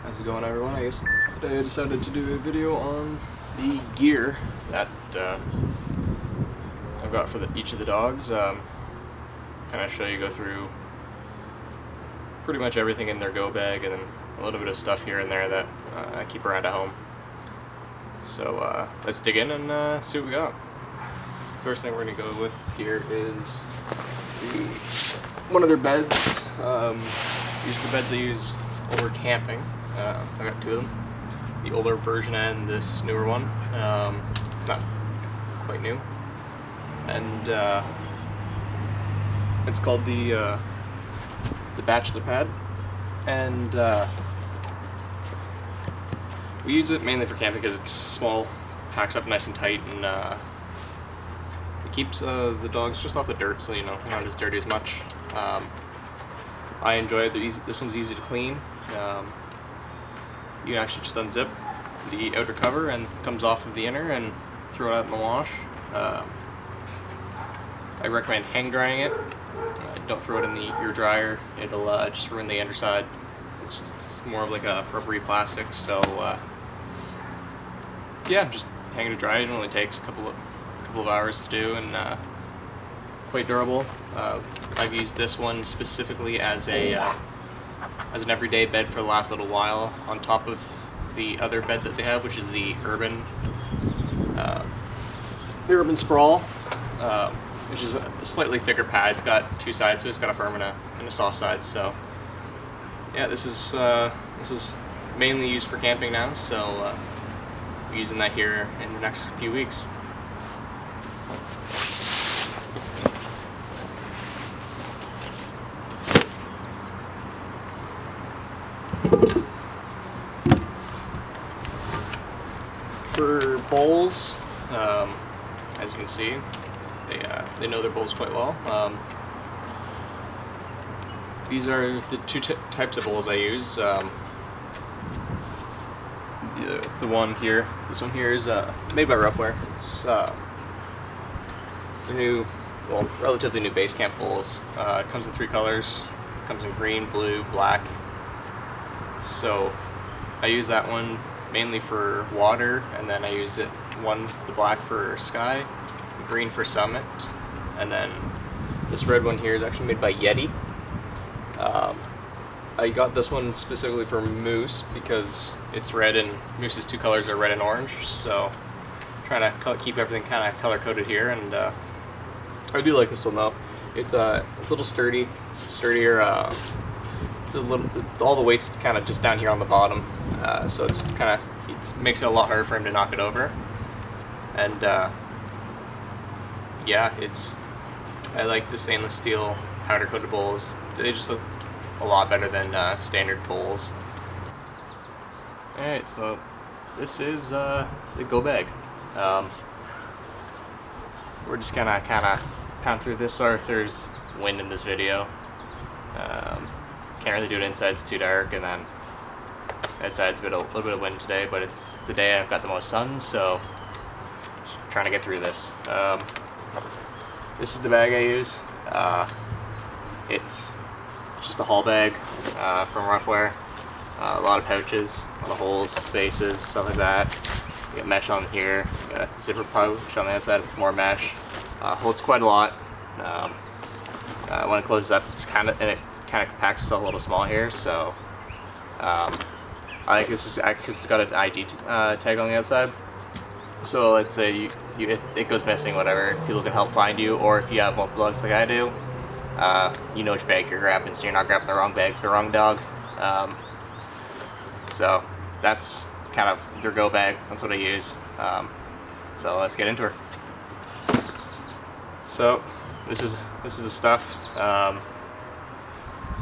How's it going, everyone? I guess today I decided to do a video on the gear that I've got for each of the dogs. Kind of go through pretty much everything in their go bag, and then a little bit of stuff here and there that I keep around at home. So let's dig in and see what we got. First thing we're going to go with here is one of their beds. These are the beds I use over camping. I've got two of them, the older version and this newer one. It's not quite new, and it's called the Bachelor Pad, and we use it mainly for camping because it's small, packs up nice and tight, and it keeps the dogs just off the dirt, so they're not as dirty as much. I enjoy it. This one's easy to clean. You can actually just unzip the outer cover and it comes off of the inner and throw it out in the wash. I recommend hang drying it. Don't throw it in the ear dryer. It'll just ruin the underside. It's more of like a rubbery plastic. So yeah, just hang it to dry. It only takes a couple of hours to do, and quite durable. I've used this one specifically as an everyday bed for the last little while, on top of the other bed that they have, which is the Urban Sprawl, which is a slightly thicker pad. It's got two sides, so it's got a firm and a soft side. So yeah, this is mainly used for camping now. So I'm using that here in the next few weeks. For bowls, as you can see, they know their bowls quite well. These are the two types of bowls I use. The one here, this one here is made by Roughwear. It's a new, well, relatively new base camp bowls. It comes in three colors. It comes in green, blue, black. So I use that one mainly for water, and then I use the black for sky, the green for summit, and then this red one here is actually made by Yeti. I got this one specifically for moose because it's red, and moose's two colors are red and orange, so I'm trying to keep everything kind of color coded here, and I do like this one though. It's a little sturdier. It's all the weight's kind of just down here on the bottom, so it makes it a lot harder for him to knock it over. And yeah, I like the stainless steel powder coated bowls. They just look a lot better than standard bowls. Alright, so this is the go bag. We're just gonna pound through this. Sorry if there's wind in this video. Can't really do it inside, it's too dark, and then outside it's a little bit of wind today, but it's the day I've got the most sun, so just trying to get through this. This is the bag I use. It's just a haul bag from Roughwear. A lot of pouches, a lot of holes, spaces, stuff like that. You got mesh on here, you got a zipper pouch on the outside with more mesh. Holds quite a lot. When it closes up, it kind of compacts itself a little small here, so I like this because it's got an ID tag on the outside. So let's say it goes missing, whatever, people can help find you, or if you have multiple dogs like I do, you know which bag you're grabbing, so you're not grabbing the wrong bag for the wrong dog. So that's kind of their go bag. That's what I use. So let's get into her. So this is the stuff.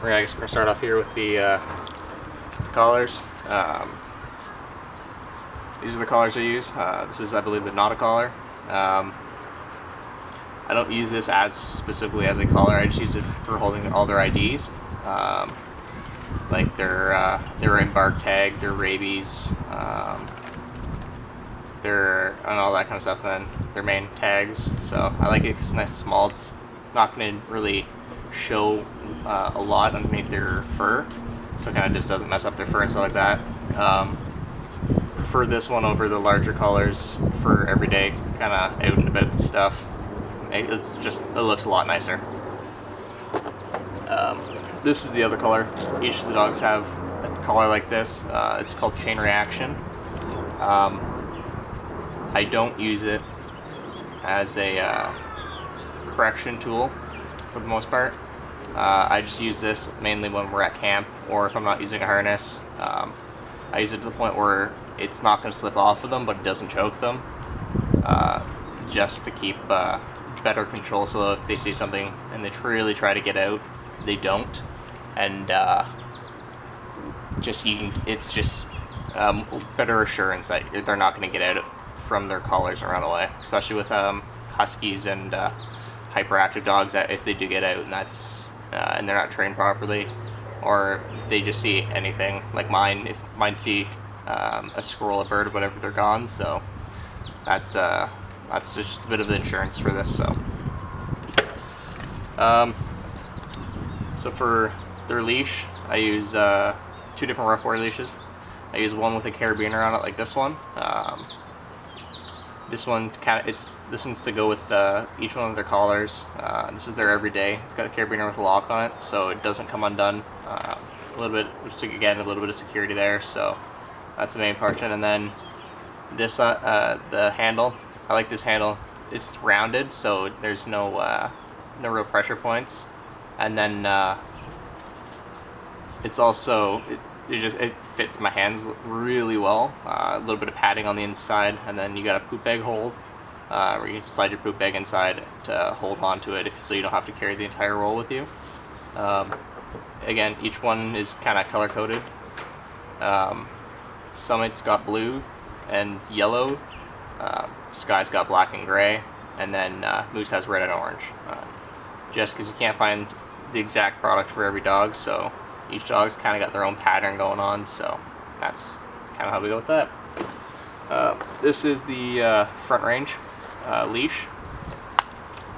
I guess we're gonna start off here with the collars. These are the collars I use. This is, I believe, the Nota collar. I don't use this as specifically as a collar. I just use it for holding all their IDs, like their embark tag, their rabies, and all that kind of stuff. And then their main tags. So I like it because it's nice and small. It's not going to really show a lot underneath their fur. so it kind of just doesn't mess up their fur and stuff like that. Prefer this one over the larger colors for everyday kind of out and about stuff. It looks a lot nicer. This is the other color. Each of the dogs have a color like this. It's called Chain Reaction. I don't use it as a correction tool for the most part. I just use this mainly when we're at camp, or if I'm not using a harness. I use it to the point where it's not going to slip off of them, but it doesn't choke them, just to keep better control, so if they see something and they really try to get out, they don't. And it's just better assurance that they're not going to get out from their collars and run away, especially with huskies and hyperactive dogs, that if they do get out and and they're not trained properly, or they just see anything like mine. If mine see a squirrel, a bird, or whatever, they're gone. So that's just a bit of insurance for this. So for their leash, I use 2 different rough wear leashes. I use one with a carabiner on it, like this one. This one's to go with each one of their collars. This is their everyday. It's got a carabiner with a lock on it, so it doesn't come undone. A little bit, again, a little bit of security there. So that's the main portion. And then this, the handle. I like this handle. It's rounded, so there's no real pressure points. And then it's also it fits my hands really well. A little bit of padding on the inside, and then you got a poop bag hold where you can slide your poop bag inside to hold on to it, so you don't have to carry the entire roll with you. Again, each one is kind of color coded. Summit's got blue and yellow. Sky's got black and gray, and then Moose has red and orange. Just because you can't find the exact product for every dog, so each dog's kind of got their own pattern going on, so that's kind of how we go with that. This is the Front Range leash.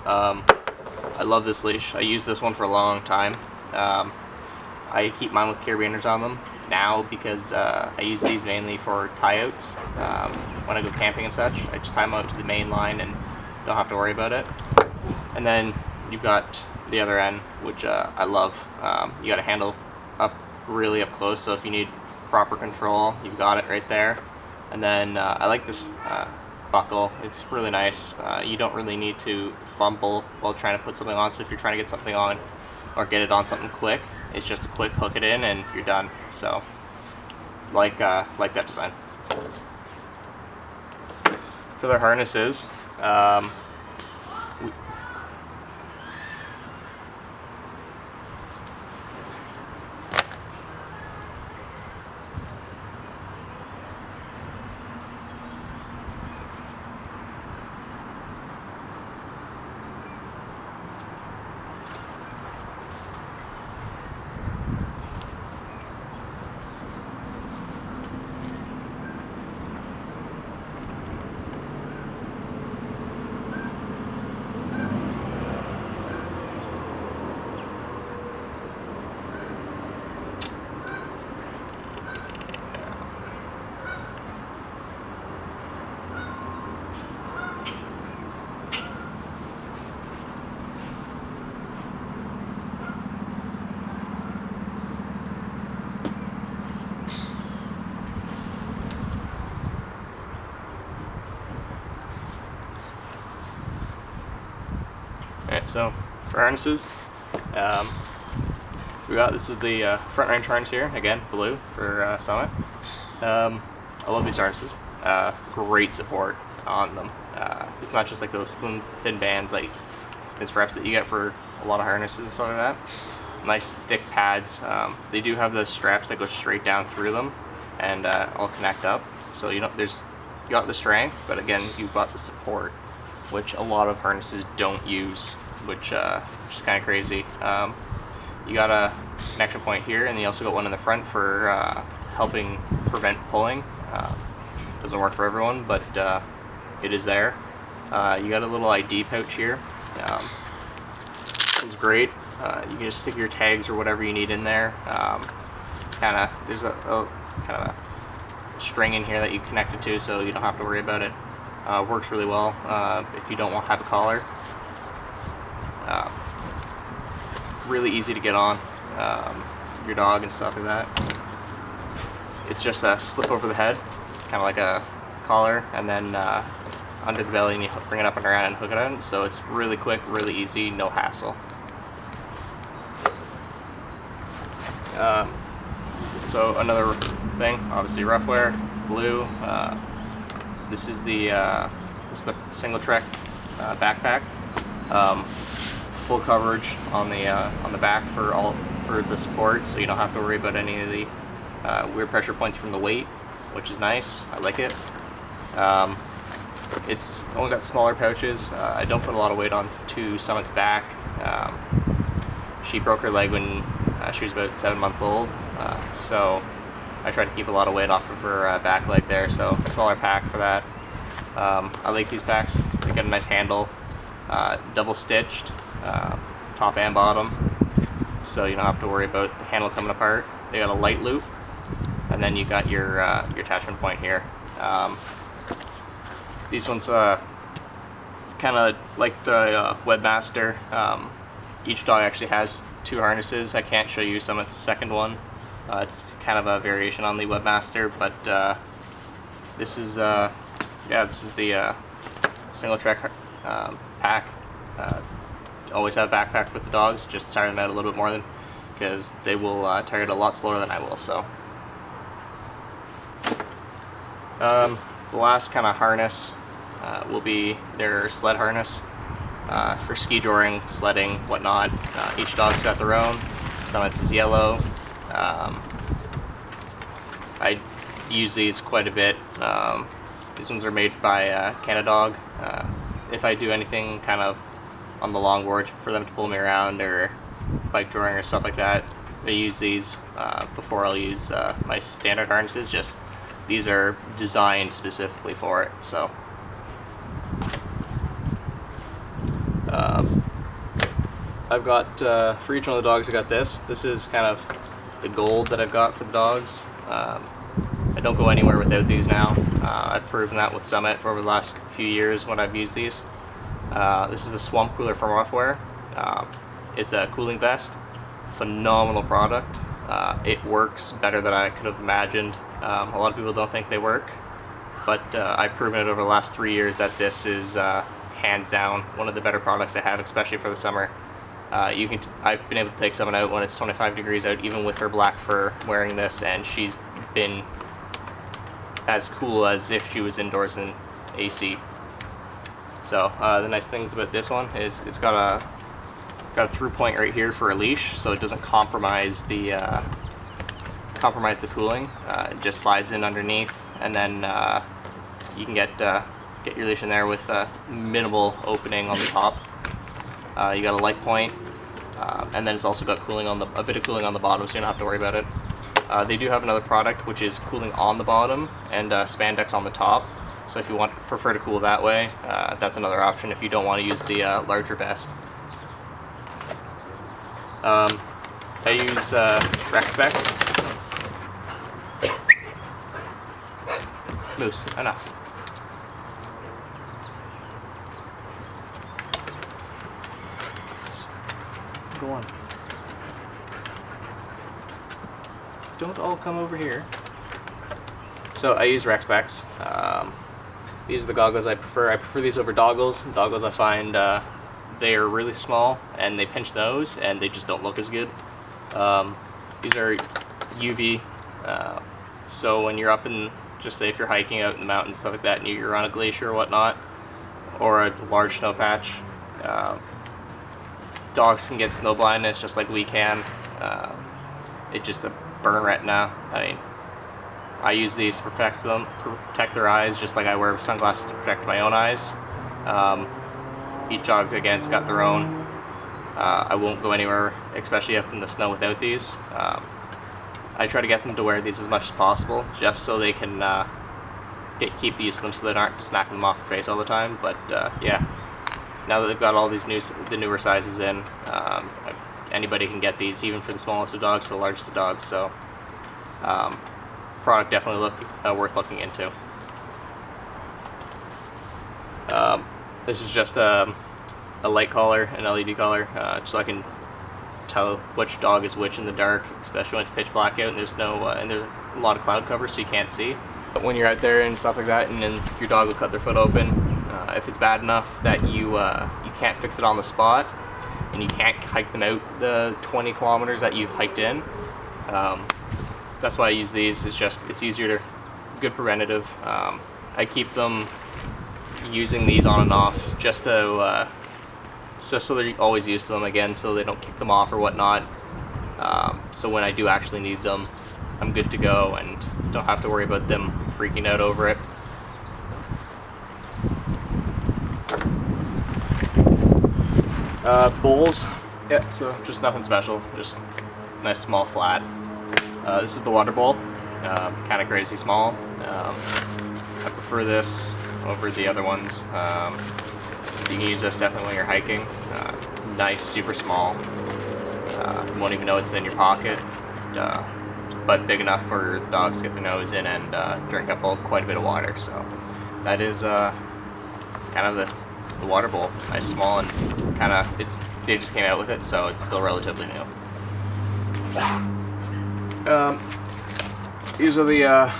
I love this leash. I used this one for a long time. I keep mine with carabiners on them now because I use these mainly for tie-outs. When I go camping and such, I just tie them out to the main line and don't have to worry about it. And then you've got the other end, which I love. You got a handle really up close, so if you need proper control, you've got it right there. And then I like this buckle. It's really nice. You don't really need to fumble while trying to put something on, so if you're trying to get something on or get it on something quick, it's just a quick hook it in and you're done. So like that design. For their harnesses, Alright, so for harnesses, this is the Front Range harness here, again, blue for Summit. I love these harnesses. Great support on them. It's not just like those thin bands, like thin straps that you get for a lot of harnesses and stuff like that. Nice thick pads. They do have the straps that go straight down through them and all connect up. So you got the strength, but again, you've got the support, which a lot of harnesses don't use, which is kind of crazy. You got a connection point here, and you also got one in the front for helping prevent pulling. Doesn't work for everyone, but it is there. You got a little ID pouch here. It's great. You can just stick your tags or whatever you need in there. there's a kind of a string in here that you connect it to, so you don't have to worry about it. Works really well if you don't want to have a collar. Really easy to get on your dog and stuff like that. It's just a slip over the head, kind of like a collar, and then under the belly, and you bring it up and around and hook it on. So it's really quick, really easy, no hassle. So another thing, obviously rough wear, blue. This is the single trek backpack. Full coverage on the back for the support, so you don't have to worry about any of the weird pressure points from the weight, which is nice. I like it. It's only got smaller pouches. I don't put a lot of weight onto Summit's back. She broke her leg when she was about 7 months old, so I try to keep a lot of weight off of her back leg there, so smaller pack for that. I like these packs. They got a nice handle, double stitched, top and bottom, so you don't have to worry about the handle coming apart. They got a light loop, and then you got your attachment point here. These ones kind of like the Webmaster. Each dog actually has 2 harnesses. I can't show you Summit's second one. It's kind of a variation on the Webmaster, but this is this is the single trek pack. Always have a backpack with the dogs, just to tire them out a little bit more, because they will tire it a lot slower than I will. So the last kind of harness will be their sled harness for ski joring, sledding, whatnot. Each dog's got their own. Summit's is yellow. I use these quite a bit. These ones are made by Canadog. If I do anything kind of on the longboard for them to pull me around, or bike joring or stuff like that, I use these before I'll use my standard harnesses. Just these are designed specifically for it. So I've got for each one of the dogs I got this. This is kind of the gold that I've got for the dogs. I don't go anywhere without these now. I've proven that with Summit for over the last few years when I've used these. This is the Swamp Cooler from Roughwear. It's a cooling vest. Phenomenal product. It works better than I could have imagined. A lot of people don't think they work, but I've proven it over the last 3 years that this is hands down one of the better products I have, especially for the summer. I've been able to take Summit out when it's 25 degrees out, even with her black fur, wearing this, and she's been as cool as if she was indoors in AC. So the nice things about this one is it's got a through point right here for a leash, so it doesn't compromise the cooling. It just slides in underneath, and then you can get your leash in there with a minimal opening on the top. You got a light point, and then it's also got cooling on a bit of cooling on the bottom, so you don't have to worry about it. They do have another product which is cooling on the bottom and spandex on the top. So if you prefer to cool that way, that's another option if you don't want to use the larger vest. I use Rec Specs. Moose, enough. Go on. Don't all come over here. So I use Rec Specs. These are the goggles I prefer. I prefer these over doggles. Doggles I find they are really small and they pinch the nose and they just don't look as good. These are UV, so when you're up in, just say if you're hiking out in the mountains, stuff like that, and you're on a glacier or whatnot, or a large snow patch, dogs can get snow blindness just like we can. It's just a burn retina. I mean, I use these to protect their eyes, just like I wear sunglasses to protect my own eyes. Each dog, again, it's got their own. I won't go anywhere, especially up in the snow, without these. I try to get them to wear these as much as possible, just so they can keep used to them, so they aren't smacking them off the face all the time. But yeah, now that they've got all these the newer sizes in, anybody can get these, even for the smallest of dogs to the largest of dogs. So Product definitely worth looking into. This is just a light collar, an LED collar, so I can tell which dog is which in the dark, especially when it's pitch black out and there's no and there's a lot of cloud cover, so you can't see. But when you're out there and stuff like that, and then your dog will cut their foot open, if it's bad enough that you can't fix it on the spot, and you can't hike them out the 20 kilometers that you've hiked in, that's why I use these. It's easier to, good preventative. I keep them using these on and off just so they're always used to them again, so they don't kick them off or whatnot. So when I do actually need them, I'm good to go and don't have to worry about them freaking out over it. Bowls, yeah, so just nothing special, just nice small flat. This is the water bowl, kind of crazy small. I prefer this over the other ones. So you can use this definitely when you're hiking. Nice, super small. You won't even know it's in your pocket, but big enough for the dogs to get their nose in and drink up quite a bit of water. So that is kind of the water bowl. Nice, small, and kind of they just came out with it, so it's still relatively new. These are the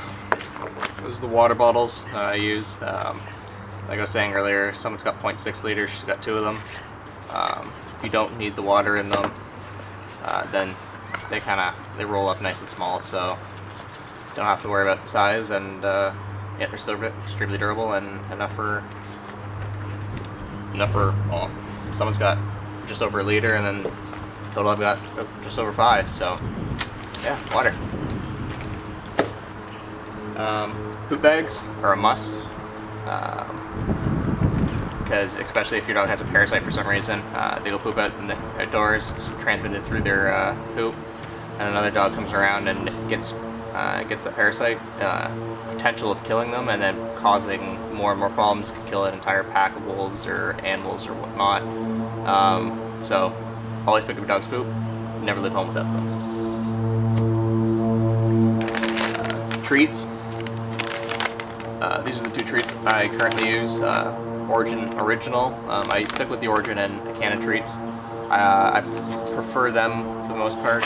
water bottles I use. Like I was saying earlier, someone's got 0.6 liters, she's got 2 of them. If you don't need the water in them, then they roll up nice and small, so don't have to worry about the size, and yeah, they're still extremely durable and enough for well, someone's got just over a liter, and then total I've got just over 5, so yeah, water. Poop bags are a must, because especially if your dog has a parasite for some reason, they will poop out in the outdoors, it's transmitted through their poop, and another dog comes around and gets that parasite, potential of killing them and then causing more and more problems, could kill an entire pack of wolves or animals or whatnot. So always pick up your dog's poop, never leave home without them. Treats. These are the 2 treats I currently use. Origin Original. I stick with the Origin and a can of treats. I prefer them for the most part.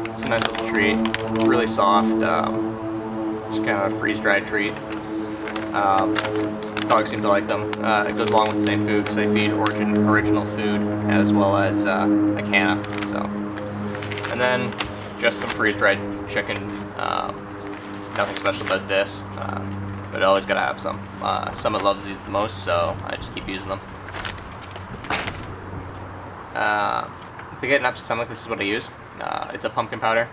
It's a nice little treat, really soft, just kind of a freeze-dried treat. Dogs seem to like them. It goes along with the same food because I feed Origin Original food as well as a can of. So, and then just some freeze-dried chicken. Nothing special about this, but I always gotta have some. Summit loves these the most, so I just keep using them. To get an upset stomach, this is what I use. It's a pumpkin powder.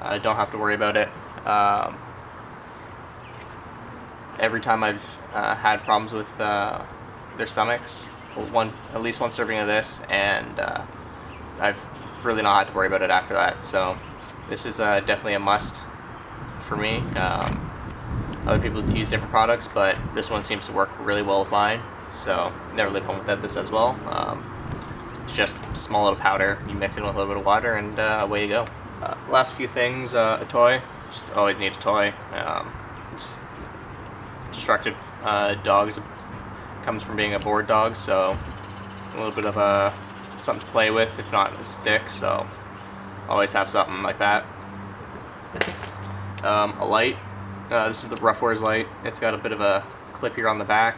I don't have to worry about it. Every time I've had problems with their stomachs, at least one serving of this, and I've really not had to worry about it after that. So this is definitely a must for me. Other people use different products, but this one seems to work really well with mine, so never leave home without this as well. It's just a small little powder, you mix it with a little bit of water, and away you go. Last few things, a toy. Just always need a toy. Destructive dogs comes from being a bored dog, so a little bit of something to play with, if not a stick, so always have something like that. A light. This is the Roughwares light. It's got a bit of a clip here on the back,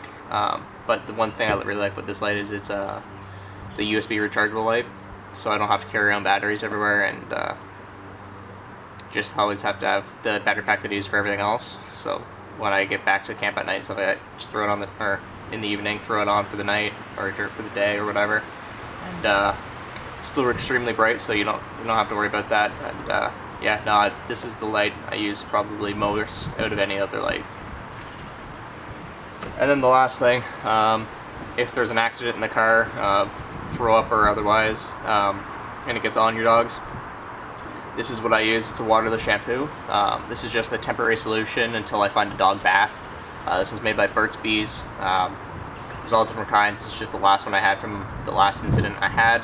but the one thing I really like with this light is it's a USB rechargeable light, so I don't have to carry around batteries everywhere, and just always have to have the battery pack that I use for everything else. So when I get back to camp at night and stuff like that, just throw it on or in the evening, throw it on for the night or for the day or whatever, and still extremely bright, so you don't have to worry about that. And yeah, no, this is the light I use probably most out of any other light. And then the last thing, if there's an accident in the car, throw up or otherwise, and it gets on your dogs, this is what I use. It's a waterless shampoo. This is just a temporary solution until I find a dog bath. This was made by Burt's Bees. There's all different kinds. This is just the last one I had from the last incident I had.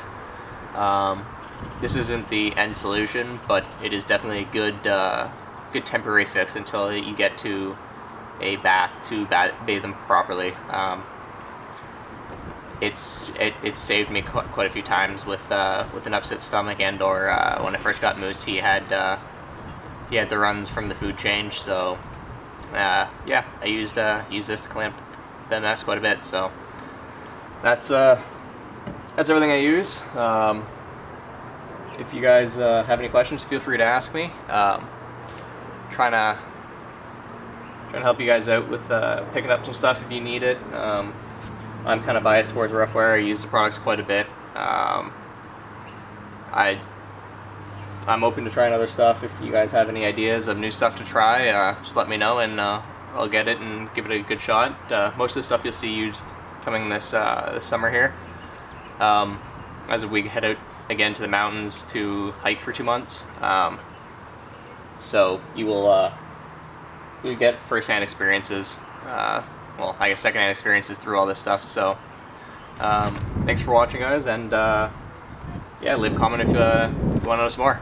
this isn't the end solution, but it is definitely a good temporary fix until you get to a bath to bathe them properly. It's saved me quite a few times with an upset stomach, and or when I first got Moose, he had the runs from the food change. So yeah, I used this to clean up the mess quite a bit. So that's everything I use. If you guys have any questions, feel free to ask me. Trying to help you guys out with picking up some stuff if you need it. I'm kind of biased towards Roughwear. I use the products quite a bit. I'm open to trying other stuff. If you guys have any ideas of new stuff to try, just let me know, and I'll get it and give it a good shot. Most of the stuff you'll see used coming this summer here, as we head out again to the mountains to hike for 2 months. So you will get first-hand experiences. Well, I guess second-hand experiences through all this stuff. So thanks for watching, guys, and yeah, leave a comment if you want to know some more.